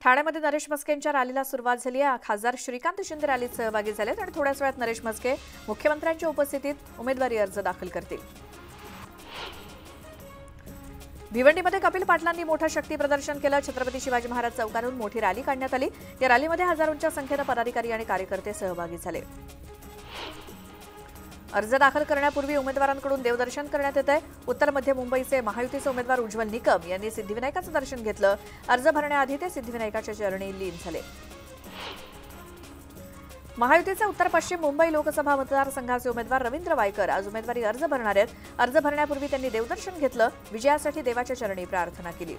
ठाण्यामध्ये नरेश म्हस्केंच्या रॅलीला सुरुवात झाली आहे। खासदार श्रीकांत शिंदे रॅलीत सहभागी झालेत आणि थोड्याच वेळात नरेश म्हस्के मुख्यमंत्र्यांच्या उपस्थितीत उमेदवारी अर्ज दाखल करतील। भिवंडीमध्ये कपिल पाटलांनी मोठं शक्ती प्रदर्शन केलं। छत्रपती शिवाजी महाराज चौकातून मोठी रॅली काढण्यात आली। या रॅलीमध्ये हजारोंच्या संख्येने पदाधिकारी आणि कार्यकर्ते सहभागी झाले। अर्ज दाखल करण्यापूर्वी उमेदवारांकडून देवदर्शन करण्यात येत आहे। उत्तर मध्य मुंबईचे महायुतीचे उमेदवार उज्ज्वल निकम यांनी सिद्धिविनायकाचं दर्शन घेतलं। अर्ज भरण्याआधी ते सिद्धिविनायकाच्या चरणी लीन झाले। महायुतीचे उत्तर पश्चिम मुंबई लोकसभा मतदारसंघाचे उमेदवार रवींद्र वायकर आज उमेदवारी अर्ज भरणार आहेत। अर्ज भरण्यापूर्वी त्यांनी देवदर्शन घेतलं। विजयासाठी देवाच्या चरणी प्रार्थना केली।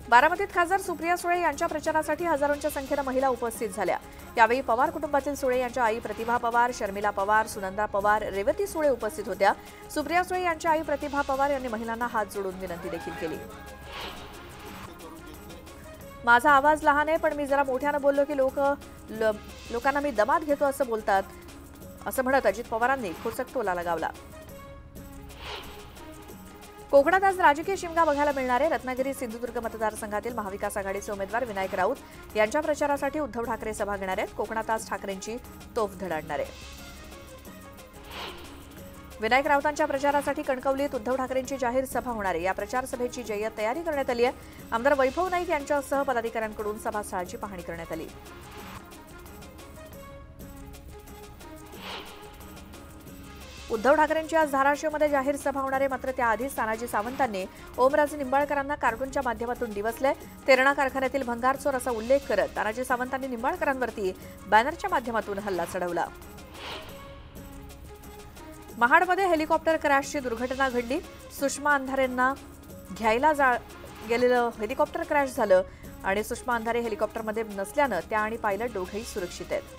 बारामतीत खासदार सुप्रिया सुळे यांच्या प्रचारासाठी हजारोंच्या संख्येने महिला उपस्थित झाल्या। यावेळी पवार कुटुंबातील सुळे यांच्या आई प्रतिभा पवार, शर्मिला पवार, सुनंदा पवार, रेवती सुळे उपस्थित होत्या। सुप्रिया सुळे यांच्या आई प्रतिभा पवार यांनी महिलांना हात जोडून विनंती देखील केली। माझा आवाज लहान आहे पण मी जरा मोठ्याने बोललो की लोकांना मी दमात घेतो असं बोलतात, असं म्हणत अजित पवारांनी खोचक टोला लगावला। कोकणात आज राजकीय शिमगा बघायला मिळणार आहे। रत्नागिरी सिंधुदुर्ग मतदारसंघातील महाविकास आघाडीचे उमेदवार विनायक राऊत यांच्या प्रचारासाठी उद्धव ठाकरे सभा घेणार आहेत। कोकणात आज ठाकरेंची तोफ धडाडणार आहे। विनायक राऊतांच्या प्रचारासाठी कणकवलीत उद्धव ठाकरेंची जाहीर सभा होणार आहे। या प्रचार सभेची जय्यत तयारी करण्यात आली आहे। आमदार वैभव नाईक यांच्यासह पदाधिकाऱ्यांकडून सभास्थळाची पाहणी करण्यात आली। उद्धव ठाकरेंची आज धाराशिवमध्ये जाहीर सभा होणार आहे। मात्र त्याआधी तानाजी सावंतांनी ओमराजे निंबाळकरांना कार्टूनच्या माध्यमातून डिवचले। तेरणा कारखान्यातील भंगारचोर असा उल्लेख करत तानाजी सावंतांनी निंबाळकरांवरती बॅनरच्या माध्यमातून हल्ला चढवला। महाडमध्ये हेलिकॉप्टर क्रॅशची दुर्घटना घडली। सुषमा अंधारेंना घ्यायला गेलेलं हेलिकॉप्टर क्रॅश झालं आणि सुषमा अंधारे हेलिकॉप्टरमध्ये नसल्यानं त्या आणि पायलट दोघेही सुरक्षित आहेत।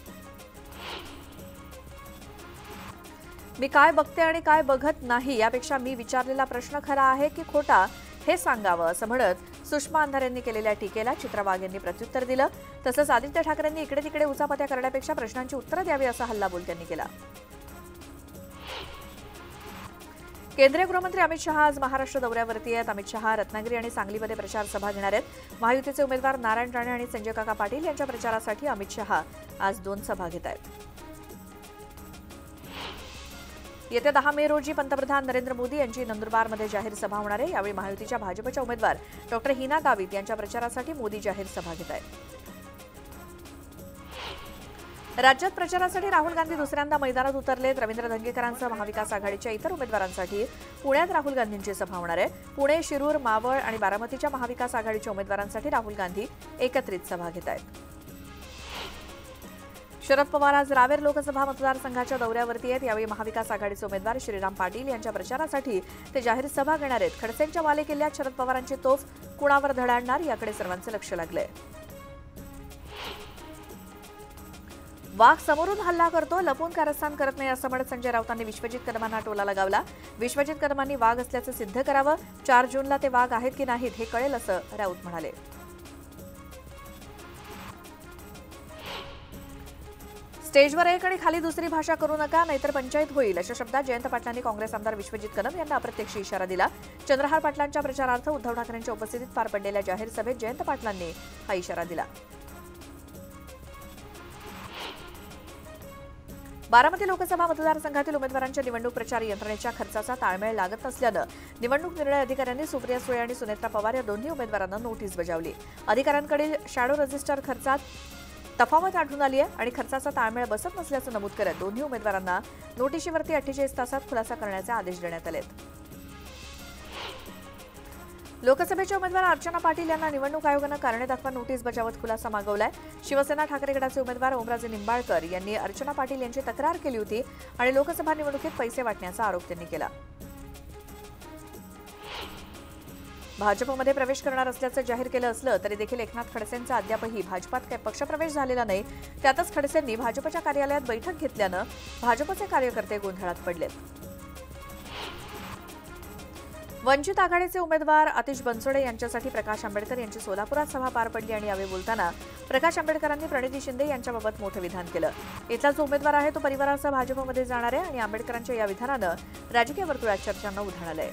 मी काय बघते आणि काय बघत नाही यापेक्षा मी विचारलेला प्रश्न खरा आहे की खोटा हे सांगावं असं म्हणत सुषमा अंधारेंनी केलेल्या टीकेला चित्रा वाघ यांनी प्रत्युत्तर दिलं। तसंच आदित्य ठाकरेंनी इकडे तिकडे उचापत्या करण्यापेक्षा प्रश्नांची उत्तरं द्यावी असा हल्लाबोल त्यांनी केला। केंद्रीय गृहमंत्री अमित शहा आज महाराष्ट्र दौऱ्यावरती आहेत। अमित शहा रत्नागिरी आणि सांगलीमध्ये प्रचार सभा घेणार आहेत। महायुतीचे उमेदवार नारायण राणे आणि संजय काका पाटील यांच्या प्रचारासाठी अमित शहा आज 2 सभा घेत आहेत। येत्या 10 मे रोजी पंतप्रधान नरेंद्र मोदी यांची नंदुरबारमध्ये जाहीर सभा होणार आहे। यावेळी महायुतीच्या भाजपच्या उमेदवार डॉक्टर हिना गावित यांच्या प्रचारासाठी मोदी जाहीर सभा घेत आहेत। राज्यात प्रचारासाठी राहुल गांधी दुसऱ्यांदा मैदानात उतरलेत। रवींद्र धंगेकरांसह महाविकास आघाडीच्या इतर उमेदवारांसाठी पुण्यात राहुल गांधींची सभा होणार आहे। पुणे, शिरूर, मावळ आणि बारामतीच्या महाविकास आघाडीच्या उमेदवारांसाठी राहुल गांधी एकत्रित सभा घेत आहेत। शरद पवार आज रावेर लोकसभा मतदारसंघाच्या दौऱ्यावरती आहेत। यावेळी महाविकास आघाडीचे उमेदवार श्रीराम पाटील यांच्या प्रचारासाठी ते जाहीर सभा घेणार आहेत। खडसेंच्या वाले किल्ल्यात शरद पवारांची तोफ कुणावर धडाडणार याकडे सर्वांचं लक्ष लागलंय। वाघ समोरून हल्ला करतो, लपून कारस्थान करत नाही असं म्हणत संजय राऊतांनी विश्वजित कदमांना टोला लगावला। विश्वजित कदमांनी वाघ असल्याचं सिद्ध करावं। 4 जूनला ते वाघ आहेत की नाहीत हे कळेल असं राऊत म्हणाले। स्टेजवर एक आणि खाली दुसरी भाषा करू नका नाहीतर पंचायत होईल अशा शब्दात जयंत पाटलांनी काँग्रेस आमदार विश्वजित कदम यांना अप्रत्यक्ष इशारा दिला। चंद्रहार पाटलांच्या प्रचारार्थ उद्धव ठाकरेंच्या उपस्थितीत पार पडलेल्या जाहीर सभेत जयंत पाटलांनी हा इशारा दिला। बारामती लोकसभा मतदारसंघातील उमेदवारांच्या निवडणूक प्रचार यंत्रणेच्या खर्चाचा ताळमेळ लागत नसल्यानं निवडणूक निर्णय अधिकाऱ्यांनी सुप्रिया सुळे आणि सुनेत्रा पवार या दोन्ही उमेदवारांना नोटीस बजावली। अधिकाऱ्यांकडील शॅडो रजिस्टर खर्चात तफावत आढळून आली आहे आणि खर्चाचा ताळमेळ बसत नसल्याचं नमूद करत दोन्ही उमेदवारांना नोटिशीवरती 48 तासात खुलासा करण्याचे आदेश देण्यात आलेत। लोकसभेच्या उमेदवार अर्चना पाटील यांना निवडणूक आयोगानं कारणे दाखवा नोटीस बजावत खुलासा मागवलाय। शिवसेना ठाकरे गटाचे उमेदवार ओमराजे निंबाळकर यांनी अर्चना पाटील यांची तक्रार केली होती आणि लोकसभा निवडणुकीत पैसे वाटण्याचा आरोप त्यांनी केला। भाजपमध्ये प्रवेश करणार असल्याचं जाहीर केलं असलं तरी देखील एकनाथ खडसेंचा अद्यापही भाजपात काही पक्षप्रवेश झालेला नाही। त्यातच खडसेंनी भाजपच्या कार्यालयात बैठक घेतल्यानं भाजपचे कार्यकर्ते गोंधळात पडलेत। वंचित आघाडीचे उमेदवार आतिश बनसोडे यांच्यासाठी प्रकाश आंबेडकर यांची सोलापुरात सभा पार पडली आणि यावेळी बोलताना प्रकाश आंबेडकरांनी प्रणिती शिंदे यांच्याबाबत मोठं विधान केलं। इथला जो उमेदवार आहे तो परिवारासह भाजपमध्ये जाणार आहे आणि आंबेडकरांच्या या विधानानं राजकीय वर्तुळात चर्चांना उधाण आलंय।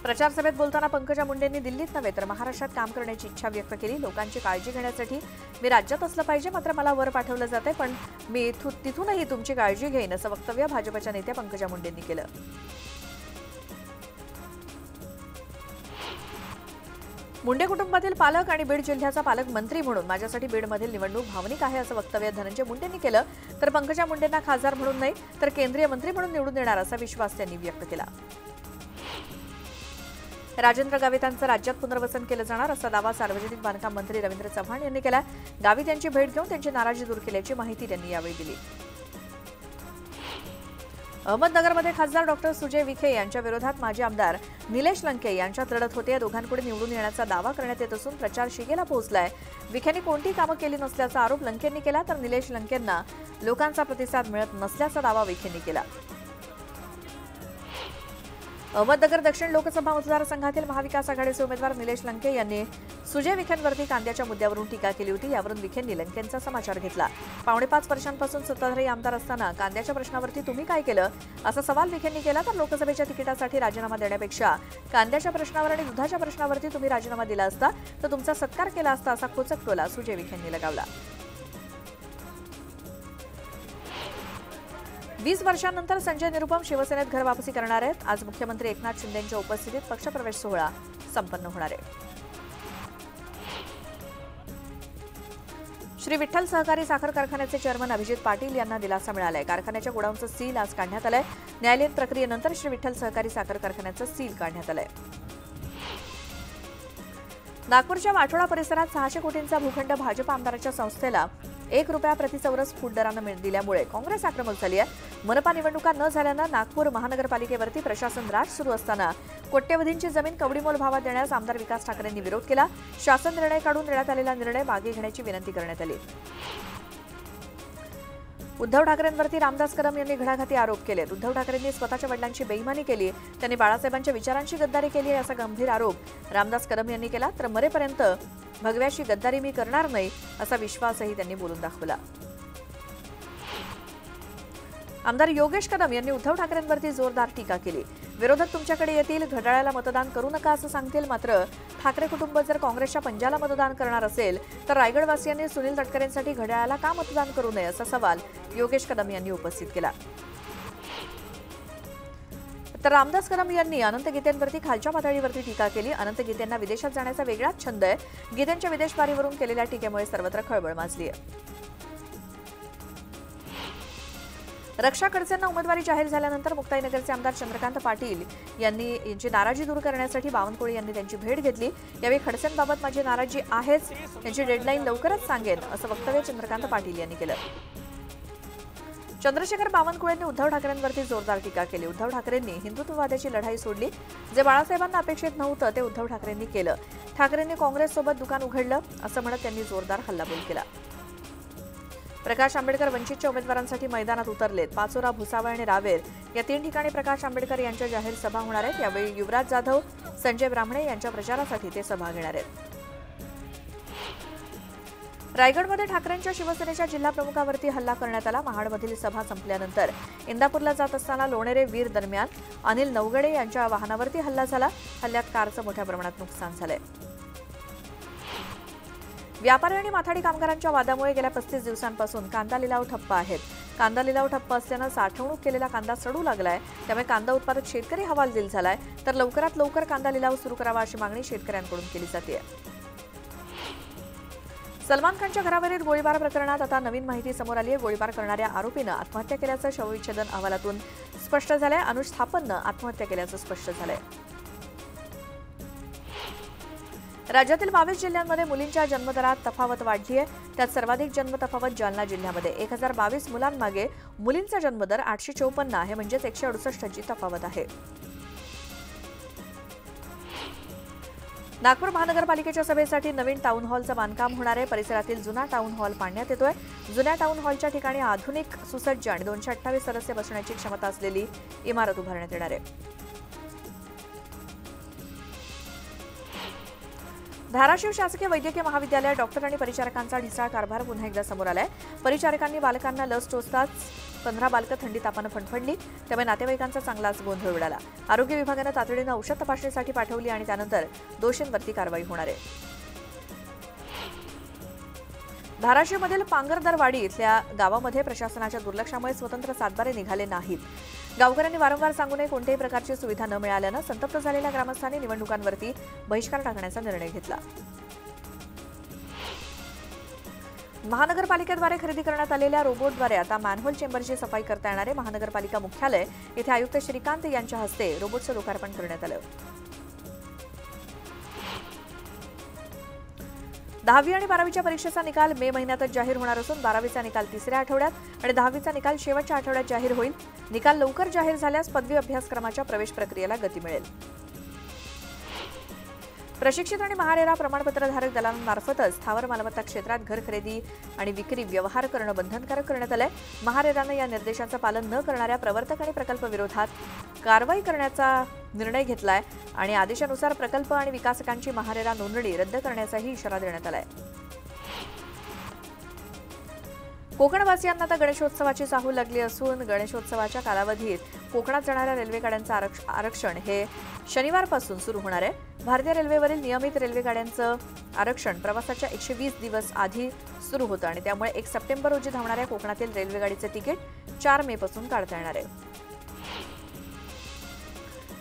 प्रचार सभेत बोलताना पंकजा मुंडेंनी दिल्लीत नव्हे तर महाराष्ट्रात काम करण्याची इच्छा व्यक्त केली। लोकांची काळजी घेण्यासाठी मी राज्यात असलं पाहिजे, मात्र मला वर पाठवलं जाते, पण मी तिथूनही तुमची काळजी घेईन असं वक्तव्य भाजपच्या नेत्या पंकजा मुंडेंनी केलं। मुंडे कुटुंबातील पालक आणि बीड जिल्ह्याचा पालकमंत्री म्हणून माझ्यासाठी बीडमधील निवडणूक भावनिक आहे असं वक्तव्य धनंजय मुंडेंनी केलं। तर पंकजा मुंडेंना खासदार म्हणून नाही तर केंद्रीय मंत्री म्हणून निवडून देणार असा विश्वास त्यांनी व्यक्त केला। राजेंद्र गावित यांचं राज्यात पुनर्वसन केलं जाणार असा दावा सार्वजनिक बांधकाम मंत्री रवींद्र चव्हाण यांनी केला। गावित यांची भेट घेऊन त्यांची नाराजी दूर केल्याची माहिती त्यांनी यावेळी दिली। अहमदनगरमध्ये खासदार डॉक्टर सुजय विखे यांच्या विरोधात माजी आमदार निलेश लंके यांच्यात लढत होते। या दोघांपुढे निवडून येण्याचा दावा करण्यात येत असून प्रचार शिगेला पोहोचलाय। विखेंनी कोणतीही कामं केली नसल्याचा आरोप लंकेंनी केला, तर निलेश लंकेंना लोकांचा प्रतिसाद मिळत नसल्याचा दावा विखेंनी केला। अहमदनगर दक्षिण लोकसभा मतदारसंघातील महाविकास आघाडीचे उमेदवार निलेश लंके यांनी सुजय विखेंवरती कांद्याच्या मुद्द्यावरून टीका केली होती। यावरून विखेंनी लंकेंचा समाचार घेतला। 4.5 वर्षांपासून सत्ताधारी आमदार असताना कांद्याच्या प्रश्नावरती तुम्ही काय केलं असा सवाल विखेंनी केला। तर लोकसभेच्या तिकिटासाठी राजीनामा देण्यापेक्षा कांद्याच्या प्रश्नावर आणि दुधाच्या प्रश्नावरती तुम्ही राजीनामा दिला असता तर तुमचा सत्कार केला असता असा खोचक टोला सुजय विखेंनी लगावला। 20 वर्षांनंतर संजय निरुपम शिवसेनेत घर वापसी करणार आहेत। आज मुख्यमंत्री एकनाथ शिंदेंच्या उपस्थितीत पक्षप्रवेश सोहळा संपन्न होणार आहे। श्री विठ्ठल सहकारी साखर कारखान्याचे चेअरमन अभिजित पाटील यांना दिलासा मिळालाय। कारखान्याच्या गोडाऊनचं सील आज काढण्यात आलंय। न्यायालयीन प्रक्रियेनंतर श्री विठ्ठल सहकारी साखर कारखान्याचं सील काढण्यात आलंय। नागपूरच्या वाठोडा परिसरात 600 कोटींचा भूखंड भाजप आमदाराच्या संस्थेला 1 रुपया प्रति चौरस फूट दरानं दिल्यामुळे काँग्रेस आक्रमक झाली आहे। मनपा निवडणुका न झाल्यानं नागपूर महानगरपालिकेवरती प्रशासन राज सुरू असताना कोट्यवधींची जमीन कवडीमोल भावात देण्यास आमदार विकास ठाकरेंनी विरोध केला। शासन निर्णय काढून देण्यात आलेला निर्णय मागे घेण्याची विनंती करण्यात आली। उद्धव ठाकरेंवरती रामदास कदम यांनी घणाघाती आरोप केलेत। उद्धव ठाकरेंनी स्वतःच्या वडिलांची बेईमानी केली, त्यांनी बाळासाहेबांच्या विचारांची गद्दारी केली आहे असा गंभीर आरोप रामदास कदम यांनी केला। तर मरेपर्यंत भगव्याची गद्दारी मी करणार नाही असा विश्वासही त्यांनी बोलून दाखवला। आमदार योगेश कदम यांनी उद्धव ठाकरेंवरती जोरदार टीका केली। विरोधक तुमच्याकडे येतील, घड्याळाला मतदान करू नका असं सांगतील, मात्र ठाकरे कुटुंब जर काँग्रेसच्या पंजाला मतदान करणार असेल तर रायगडवासियांनी सुनील तटकरेंसाठी घड्याळाला का मतदान करू नये असा सवाल योगेश कदम यांनी उपस्थित केला। तर रामदास कदम यांनी अनंत गीतेंवरती खालच्या पातळीवरती टीका केली। अनंत गीतेंना विदेशात जाण्याचा वेगळाच छंद आहे। गीतेंच्या विदेशवारीवरून केलेल्या टीकेमुळे सर्वत्र खळबळ माजली आहे। रक्षा खडसेंना उमेदवारी जाहीर झाल्यानंतर मुक्ताईनगरचे आमदार चंद्रकांत पाटील यांची नाराजी दूर करण्यासाठी बावनकुळे यांनी त्यांची भेट घेतली। यावेळी खडसेंबाबत माझी नाराजी आहेच, त्यांची डेडलाईन लवकरच सांगेन असं वक्तव्य चंद्रकांत पाटील यांनी केलं। चंद्रशेखर बावनकुळेंनी उद्धव ठाकरेंवरती जोरदार टीका केली। उद्धव ठाकरेंनी हिंदुत्ववादाची लढाई सोडली, जे बाळासाहेबांना अपेक्षित नव्हतं ते उद्धव ठाकरेंनी केलं। ठाकरेंनी काँग्रेससोबत दुकान उघडलं असं म्हणत त्यांनी जोरदार हल्लाबोल केला। प्रकाश आंबेडकर वंचितच्या उमेदवारांसाठी मैदानात उतरलेत। पाचोरा, भुसावळ आणि रावेर या 3 ठिकाणी प्रकाश आंबेडकर यांच्या जाहीर सभा होणार आहेत। यावेळी युवराज जाधव, संजय ब्राह्मणे यांच्या प्रचारासाठी ते सभा घेणार आहेत। रायगडमध्ये ठाकरेंच्या शिवसेनेच्या जिल्हाप्रमुखावरती हल्ला करण्यात आला। महाडमधील सभा संपल्यानंतर इंदापूरला जात असताना लोणेरे वीर दरम्यान अनिल नवगडे यांच्या वाहनावरती हल्ला झाला। हल्ल्यात कारचं मोठ्या प्रमाणात नुकसान झालंय। व्यापारी आणि माथाडी कामगारांच्या वादामुळे गेल्या 35 दिवसांपासून कांदा लिलाव ठप्प आहेत। कांदा लिलाव ठप्प असल्यानं साठवणूक केलेला कांदा सडू लागलाय, त्यामुळे कांदा उत्पादक शेतकरी हवालदिल झालाय। तर लवकरात लवकर कांदा लिलाव सुरू करावा अशी मागणी शेतकऱ्यांकडून केली जाते। सलमान खानच्या घरावरील गोळीबार प्रकरणात आता नवीन माहिती समोर आली आहे। गोळीबार करणाऱ्या आरोपीनं आत्महत्या केल्याचं शवविच्छेदन अहवालातून स्पष्ट झालंय। अनुज थापरनं आत्महत्या केल्याचं स्पष्ट झालंय। राज्यातील 22 जिल्ह्यांमध्ये मुलींच्या जन्मदरात तफावत वाढली आहे। त्यात सर्वाधिक जन्म तफावत जालना जिल्ह्यामध्ये 1022 मुलांमागे मुलींचा जन्मदर 854 आहे, म्हणजेच 168 ची तफावत आहे। नागपूर महानगरपालिकेच्या सभेसाठी नवीन टाउन हॉलचं बांधकाम होणार आहे। परिसरातील जुना टाउन हॉल पाडण्यात येतोय। जुन्या टाउन हॉलच्या ठिकाणी आधुनिक, सुसज्ज आणि 228 सदस्य बसण्याची क्षमता असलेली इमारत उभारण्यात येणार आहे। धाराशिव शासकीय वैद्यकीय महाविद्यालयात डॉक्टर आणि परिचारकांचा ढिसाळ कारभार पुन्हा एकदा समोर आलाय। परिचारकांनी बालकांना लस टोचताच 15 बालकं थंडी तापानं फणफणली, त्यामुळे नातेवाईकांचा चांगलाच गोंधळ उडाला. आरोग्य विभागानं तातडीनं औषध तपासणीसाठी पाठवली आणि त्यानंतर दोषींवरती कारवाई होणार आहे. धाराशिवमधील पांगरदरवाडी इथल्या गावामध्ये प्रशासनाच्या दुर्लक्षामुळे स्वतंत्र सातबारे निघाले नाहीत. गावकऱ्यांनी वारंवार सांगूनही कोणत्याही प्रकारची सुविधा न मिळाल्यानं संतप्त झालेल्या ग्रामस्थांनी निवडणुकांवरती बहिष्कार टाकण्याचा निर्णय घेतला. महानगरपालिकेद्वारे खरेदी करण्यात आलेल्या रोबोटद्वारे आता मॅनहोल चेंबरची सफाई करता येणार आहे. महानगरपालिका मुख्यालय येथे आयुक्त श्रीकांत यांच्या हस्ते रोबोटचं लोकार्पण करण्यात आलं. 10वी आणि 12वीच्या परीक्षेचा निकाल मे महिन्यातच जाहीर होणार असून 12वीचा निकाल 3ऱ्या आठवड्यात आणि 10वीचा निकाल शेवटच्या आठवड्यात जाहीर होईल. निकाल लवकर जाहीर झाल्यास पदवी अभ्यासक्रमाच्या प्रवेश प्रक्रियेला गती मिळेल. प्रशिक्षित आणि महारेरा प्रमाणपत्रधारक दलालांमार्फतच स्थावर मालमत्ता क्षेत्रात घर खरेदी आणि विक्री व्यवहार करणं बंधनकारक करण्यात आलंय. महारेरानं या निर्देशांचं पालन न करणाऱ्या प्रवर्तक आणि प्रकल्प विरोधात कारवाई करण्याचा निर्णय घेतलाय आणि आदेशानुसार प्रकल्प आणि विकासकांची महारेरा नोंदणी रद्द करण्याचाही इशारा देण्यात आलाय. कोकणवासियांना आता गणेशोत्सवाची चाहूल लागली असून गणेशोत्सवाच्या कालावधीत कोकणात जाणाऱ्या रेल्वेगाड्यांचं आरक्षण हे शनिवारपासून सुरू होणार आहे. भारतीय रेल्वेवरील नियमित रेल्वेगाड्यांचं आरक्षण प्रवासाच्या 120 दिवस आधी सुरू होतं आणि त्यामुळे 1 सप्टेंबर रोजी धावणाऱ्या कोकणातील रेल्वेगाडीचे तिकीट 4 मे पासून काढता येणार आहे.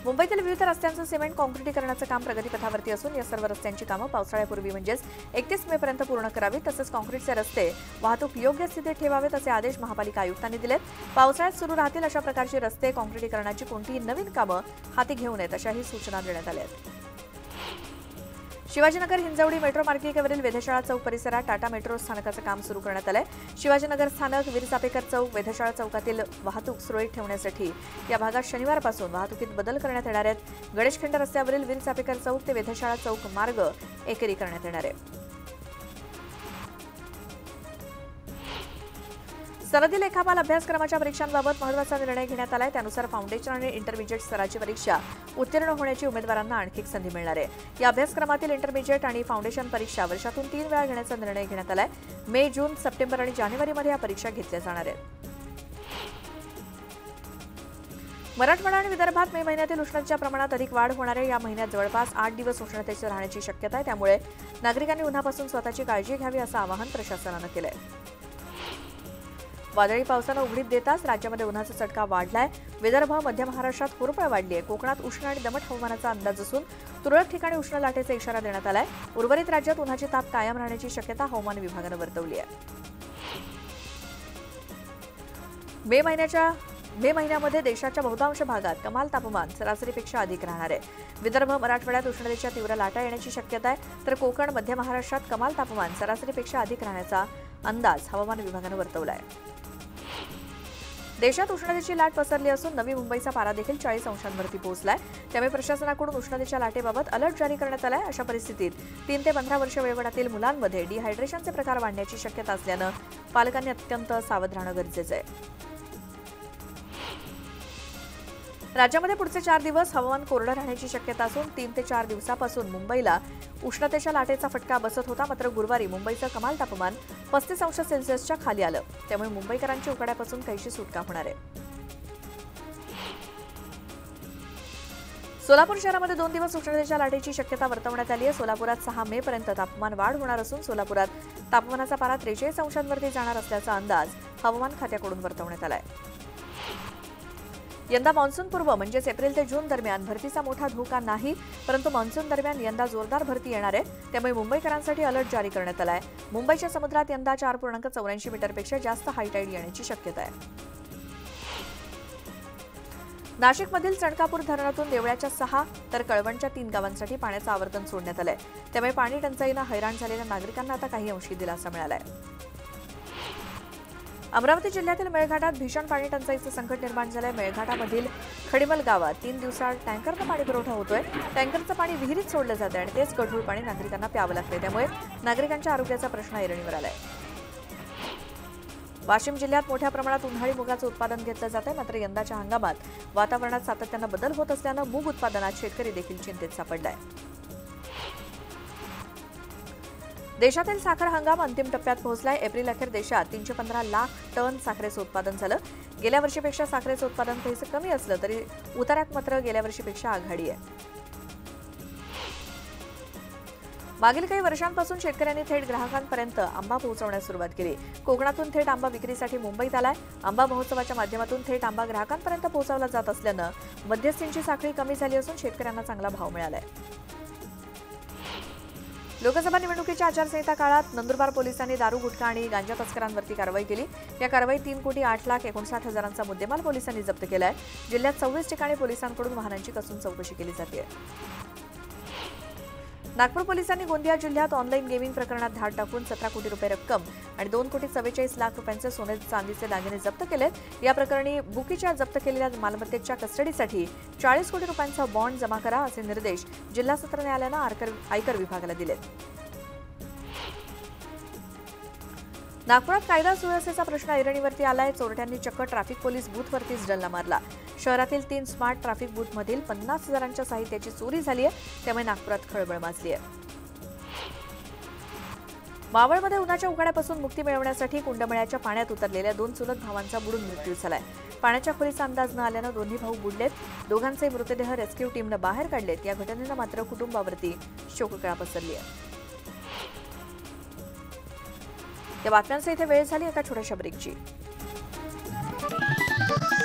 मुंबईतील विविध रस्त्यांचं सिमेंट काँक्रिटीकरणाचं काम प्रगतीपथावरती असून या सर्व रस्त्यांची कामं पावसाळ्यापूर्वी म्हणजेच 31 मे पर्यंत पूर्ण करावीत. तसंच काँक्रीटचे रस्ते वाहतूक योग्य स्थितीत ठेवावेत असे आदेश महापालिका आयुक्तांनी दिलेत. पावसाळ्यात सुरू राहतील अशा प्रकारची रस्ते काँक्रिटीकरणाची कोणतीही नवीन कामं हाती घेऊ नयेत अशाही सूचना देण्यात आल्या आहेत. शिवाजीनगर हिंजवडी मेट्रो मार्गिकेवरील वेधशाळा चौक परिसरात टाटा मेट्रो स्थानकाचं काम सुरू करण्यात आलंय. शिवाजीनगर स्थानक, वीर चापेकर चौक, वेधशाळा चौकातील वाहतूक सुरळीत ठेवण्यासाठी या भागात शनिवारपासून वाहतुकीत बदल करण्यात येणार आहेत. गणेशखिंड रस्त्यावरील वीर चापेकर चौक ते वेधशाळा चौक मार्ग एकेरी करण्यात येणार आहे. सरहद्दी लेखापाल अभ्यासक्रमाच्या परीक्षांबाबत महत्त्वाचा निर्णय घेण्यात आलाय. त्यानुसार फाउंडेशन आणि इंटरमिजिएट स्तराची परीक्षा उत्तीर्ण होण्याची उमेदवारांना आणखी एक संधी मिळणार आहे. या अभ्यासक्रमातील इंटरमिजिएट आणि फाउंडेशन परीक्षा वर्षातून 3 वेळा घेण्याचा निर्णय घेण्यात आलाय. मे, जून, सप्टेंबर आणि जानेवारीमध्ये या परीक्षा घेतल्या जाणार आहेत. मराठवाडा आणि विदर्भात मे महिन्यातील उष्णतेच्या प्रमाणात अधिक वाढ होणार आहे. या महिन्यात जवळपास 8 दिवस उष्णतेची राहण्याची शक्यता आहे. त्यामुळे नागरिकांनी उन्हापासून स्वतःची काळजी घ्यावी असं आवाहन प्रशासनानं केलंय. वादळी पावसानं उघडीप देताच राज्यामध्ये उन्हाचा चटका वाढलाय. विदर्भ, मध्य महाराष्ट्रात होरपळ वाढली आहे. कोकणात उष्ण आणि दमट हवामानाचा अंदाज असून तुरळक ठिकाणी उष्ण लाटेचा इशारा देण्यात आलाय. उर्वरित राज्यात उन्हाची ताप कायम राहण्याची शक्यता हवामान विभागानं वर्तवली आहे. मे महिन्यामध्ये देशाच्या बहुतांश भागात कमाल तापमान सरासरीपेक्षा अधिक राहणार आहे. विदर्भ, मराठवाड्यात उष्णतेच्या तीव्र लाटा येण्याची शक्यता आहे, तर कोकण, मध्य महाराष्ट्रात कमाल तापमान सरासरीपेक्षा अधिक राहण्याचा अंदाज हवामान विभागानं वर्तवला आहे. देशात उष्णतेची लाट पसरली असून नवी मुंबईचा पारा देखील 40 अंशांवरती पोहोचलाय. त्यामुळे प्रशासनाकडून उष्णतेच्या लाटेबाबत अलर्ट जारी करण्यात आलाय. अशा परिस्थितीत 3 ते 15 वर्ष वयोगटातील मुलांमध्ये डिहायड्रेशनचे प्रकार वाढण्याची शक्यता असल्यानं पालकांनी अत्यंत सावध राहणं गरजेचं आहे. राज्यामध्ये पुढचे 4 दिवस हवामान कोरडं राहण्याची शक्यता असून 3 ते 4 दिवसापासून मुंबईला उष्णतेच्या लाटेचा फटका बसत होता. मात्र गुरुवारी मुंबईचं कमाल तापमान 35 अंश सेल्सिअसच्या खाली आलं. त्यामुळे मुंबईकरांची उकाड्यापासून काहीशी सुटका होणार आहे. सोलापूर शहरामध्ये 2 दिवस उष्णतेच्या लाटेची शक्यता वर्तवण्यात आली आहे. सोलापुरात 6 मे पर्यंत तापमान वाढ होणार असून सोलापुरात तापमानाचा पारा 43 अंशांवरती जाणार असल्याचा अंदाज हवामान खात्याकडून वर्तवण्यात आला आहे. यंदा मान्सून पूर्व म्हणजेच एप्रिल ते जून दरम्यान भरतीचा मोठा धोका नाही, परंतु मान्सून दरम्यान यंदा जोरदार भरती येणार आहे. त्यामुळे मुंबईकरांसाठी अलर्ट जारी करण्यात आला आहे. मुंबईच्या समुद्रात यंदा 4.84 मीटरपेक्षा जास्त हायटाईड येण्याची शक्यता आहे. नाशिकमधील चणकापूर धरणातून देवळ्याच्या 6 तर कळवणच्या 3 गावांसाठी पाण्याचं आवर्तन सोडण्यात आलंय. त्यामुळे पाणी टंचाईनं हैराण झालेल्या नागरिकांना आता काही अंशी दिलासा मिळालाय. अमरावती जिल्ह्यातील मेळघाटात भीषण पाणी टंचाईचं संकट निर्माण झालंय. मेळघाटामधील खडीमल गावात 3 दिवसात टँकरनं पाणी पुरवठा होतोय. टँकरचं पाणी विहिरीत सोडलं जातं आणि तेच गढूळ पाणी नागरिकांना प्यावं लागतंय. त्यामुळे नागरिकांच्या आरोग्याचा प्रश्न ऐरणीवर आलाय. वाशिम जिल्ह्यात मोठ्या प्रमाणात उन्हाळी मुगाचं उत्पादन घेतलं जातंय. मात्र यंदाच्या हंगामात वातावरणात सातत्यानं बदल होत असल्यानं मूग उत्पादनात शेतकरी देखील चिंतेत सापडलाय. देशातील साखर हंगाम अंतिम टप्प्यात पोहोचलाय. एप्रिल अखेर देशात 315 लाख टन साखरेचं उत्पादन झालं. गेल्या वर्षीपेक्षा साखरेचं उत्पादन काहीसं कमी असलं तरी उतार्यात मात्र गेल्या वर्षीपेक्षा आघाडी आहे. मागील काही वर्षांपासून शेतकऱ्यांनी थेट ग्राहकांपर्यंत आंबा पोहोचवण्यास सुरुवात केली. कोकणातून थेट आंबा विक्रीसाठी मुंबईत आलाय. आंबा महोत्सवाच्या माध्यमातून थेट आंबा ग्राहकांपर्यंत पोहोचवला जात असल्यानं मध्यस्थींची साखळी कमी झाली असून शेतकऱ्यांना चांगला भाव मिळालाय. लोकसभा निवडणुकीच्या आचारसंहिता काळात नंदुरबार पोलिसांनी दारू, गुटखा आणि गांजा तस्करांवरती कारवाई केली. या कारवाईत 3,08,59,000चा मुद्देमाल पोलिसांनी जप्त केलाय. जिल्ह्यात 26 ठिकाणी पोलिसांकडून वाहनांची कसून चौकशी केली जाते. नागपूर पोलिसांनी गोंदिया जिल्ह्यात ऑनलाईन गेमिंग प्रकरणात धाड टाकून 17 कोटी रुपये रक्कम आणि 2,44,00,000 रुपयांचे सोने चांदीचे दागिने जप्त केलेत. या प्रकरणी बुकीच्या जप्त केलेल्या मालमत्तेच्या कस्टडीसाठी 40 कोटी रुपयांचा बॉन्ड जमा करा असे निर्देश जिल्हा सत्र न्यायालयानं आयकर विभागाला दिलेत. नागपुरात कायदा सुव्यवस्थेचा प्रश्न ऐरणीवरती आलाय. चोरट्यांनी चक्क ट्रॅफिक पोलीस बूथवरतीच डल्ला मारला. शहरातील 3 स्मार्ट ट्रॅफिक बूथमधील 50,000च्या साहित्याची चोरी झाली आहे. त्यामुळे नागपुरात खळबळ माजली आहे. मावळमध्ये उन्हाच्या उकाड्यापासून मुक्ती मिळवण्यासाठी कुंडमळ्याच्या पाण्यात उतरलेल्या 2 चुलत भावांचा बुडून मृत्यू झालाय. पाण्याच्या खोलीचा अंदाज न आल्यानं दोन्ही भाऊ बुडलेत. दोघांचे मृतदेह रेस्क्यू टीमनं बाहेर काढलेत. या घटनेनं मात्र कुटुंबावरती शोककळा पसरली आहे. या बातम्यांचा इथे वेळ झाली एका छोट्याशा ब्रेकची.